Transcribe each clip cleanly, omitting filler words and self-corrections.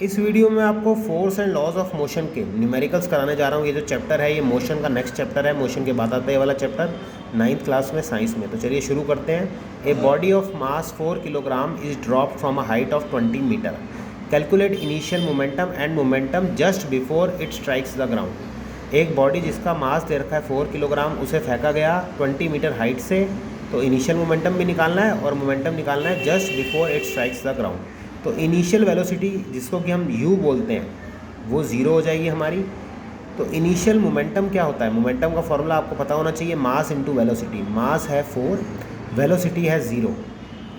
इस वीडियो में आपको force and laws of motion के न्यूमेरिकल्स कराने जा रहा हूँ। ये जो चैप्टर है ये मोशन का नेक्स्ट चैप्टर है। मोशन के बाद आता है ये वाला चैप्टर 9th क्लास में साइंस में। तो चलिए शुरू करते हैं। A body of mass 4 kilogram is drop from a height of 20 metre. Calculate initial momentum and momentum just before it strikes the ground. एक बॉडी जिसका मास दे रखा है 4 किलोग्राम, उसे फेंका गया 20 मीटर हाइट से, तो इनिशियल मोमेंटम भी निकालना है और मोमेंटम निकालना है just before it strikes the ground. तो इनिशियल वेलोसिटी जिसको कि हम u बोलते हैं वो ज़ीरो हो जाएगी हमारी। तो इनिशियल मोमेंटम क्या होता है? मोमेंटम का फॉर्मूला आपको पता होना चाहिए, मास इनटू वेलोसिटी। मास है 4, वेलोसिटी है 0।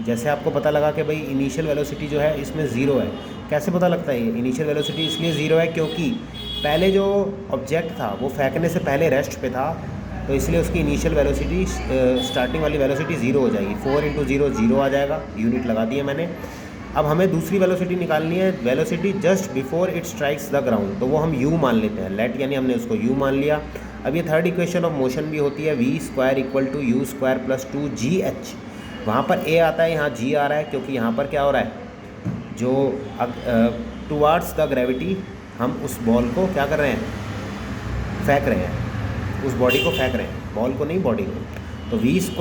जैसे आपको पता लगा कि भाई इनिशियल वेलोसिटी जो है इसमें 0 है। कैसे पता लगता है? ये इनिशियल वेलोसिटी इसलिए 0 है क्योंकि पहले जो ऑब्जेक्ट था वो फेंकने से पहले रेस्ट पे था, तो इसलिए उसकी इनिशियल वेलोसिटी स्टार्टिंग वाली वेलोसिटी 0 हो जाएगी। 4 × 0 0 आ जाएगा, यूनिट लगा दिए मैंने। अब हमें दूसरी वेलोसिटी निकालनी है, velocity just before it strikes the ground, तो वो हम u मान लेते हैं। लेट यानी हमने उसको u मान लिया। अब ये थर्ड इक्वेशन ऑफ मोशन भी होती है, v² = u² + 2gh। वहाँ पर a आता है, यहाँ g आ रहा है क्योंकि यहाँ पर क्या हो रहा है, जो टुवार्ड्स द ग्रेविटी हम उस बॉल को क्या कर रहे हैं, फेंक रहे हैं, उस बॉडी को फेंक रहे हैं, बॉल को नहीं, बॉडी को। तो v² =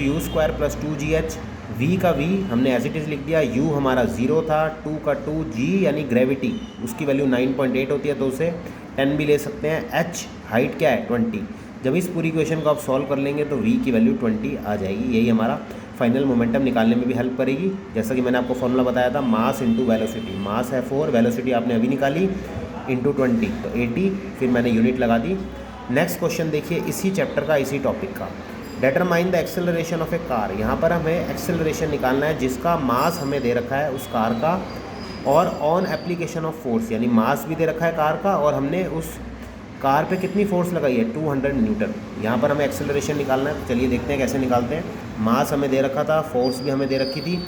u² + 2gh। v का v हमने एज इट इज़ लिख दिया, u हमारा 0 था, 2 का 2, g यानी ग्रेविटी उसकी वैल्यू 9.8 होती है, तो उसे 10 भी ले सकते हैं। h हाइट क्या है 20। जब इस पूरी इक्वेशन को आप सॉल्व कर लेंगे तो v की वैल्यू 20 आ जाएगी। यही हमारा फाइनल मोमेंटम निकालने में भी हेल्प करेगी। जैसा कि मैंने आपको फॉर्मूला बताया था, मास इंटू वेलोसिटी। मास है 4, वेलोसिटी आपने अभी निकाली, इंटू 20 तो 80, फिर मैंने यूनिट लगा दी। नेक्स्ट क्वेश्चन देखिए, इसी चैप्टर का, इसी टॉपिक का। Determine the acceleration of A car. यहाँ पर हमें एक्सेलरेशन निकालना है जिसका मास हमें दे रखा है उस कार का, और ऑन एप्लीकेशन ऑफ फोर्स, यानी मास भी दे रखा है कार का और हमने उस कार पे कितनी फोर्स लगाई है, 200 न्यूटन। यहाँ पर हमें एक्सेलरेशन निकालना है। चलिए देखते हैं कैसे निकालते हैं। मास हमें दे रखा था, फोर्स भी हमें दे रखी थी।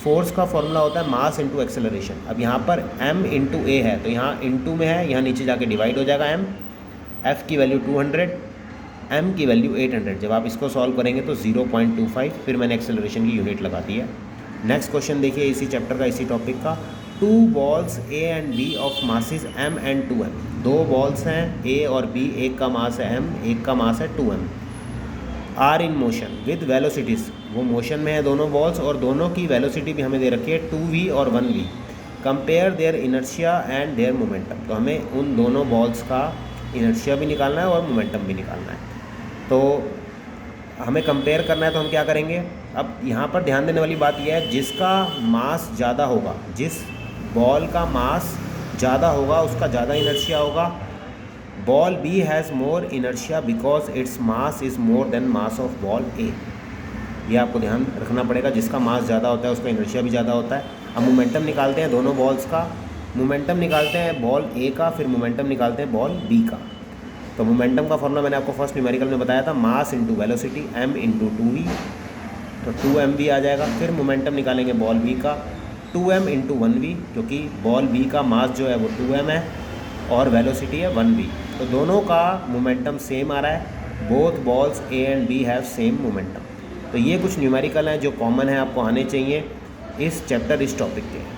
फोर्स का फॉर्मूला होता है मास इंटू एक्सेलरेशन। अब यहाँ पर m × a है, तो यहाँ इंटू में है, यहाँ नीचे जाके डिवाइड हो जाएगा m। f की वैल्यू 200, m की वैल्यू 800। जब आप इसको सॉल्व करेंगे तो 0.25, फिर मैंने एक्सेलरेशन की यूनिट लगा दी है। नेक्स्ट क्वेश्चन देखिए, इसी चैप्टर का, इसी टॉपिक का। 2 balls a and b of masses m and 2m। 2 balls हैं a और b, एक का मास है m, एक का मास है 2m। Are in motion with velocities, वो मोशन में है दोनों बॉल्स और दोनों की वेलोसिटी भी हमें दे रखी है 2v और 1v। Compare their inertia and their momentum. तो हमें उन दोनों बॉल्स का इनर्शिया भी निकालना है और मोमेंटम भी निकालना है। तो हमें कंपेयर करना है, तो हम क्या करेंगे? अब यहाँ पर ध्यान देने वाली बात यह है, जिसका मास ज़्यादा होगा, जिस बॉल का मास ज़्यादा होगा उसका ज़्यादा इनर्शिया होगा। Ball B has more inertia because its mass is more then mass of ball A। ये आपको ध्यान रखना पड़ेगा, जिसका मास ज़्यादा होता है उसका इनर्शिया भी ज़्यादा होता है। अब मोमेंटम निकालते हैं दोनों बॉल्स का। मोमेंटम निकालते हैं बॉल A का, फिर मोमेंटम निकालते हैं बॉल B का। तो मोमेंटम का फॉर्मूला मैंने आपको फर्स्ट न्यूमेरिकल में बताया था, mass into velocity, m × 2v, तो 2mv आ जाएगा। फिर मोमेंटम निकालेंगे बॉल B का, 2m × 1v, क्योंकि बॉल B का मास जो है वो 2m है और वेलोसिटी है 1v। तो दोनों का मोमेंटम सेम आ रहा है। Both balls A and B have same momentum. तो ये कुछ न्यूमेरिकल हैं जो कॉमन है, आपको आने चाहिए इस चैप्टर, इस टॉपिक के।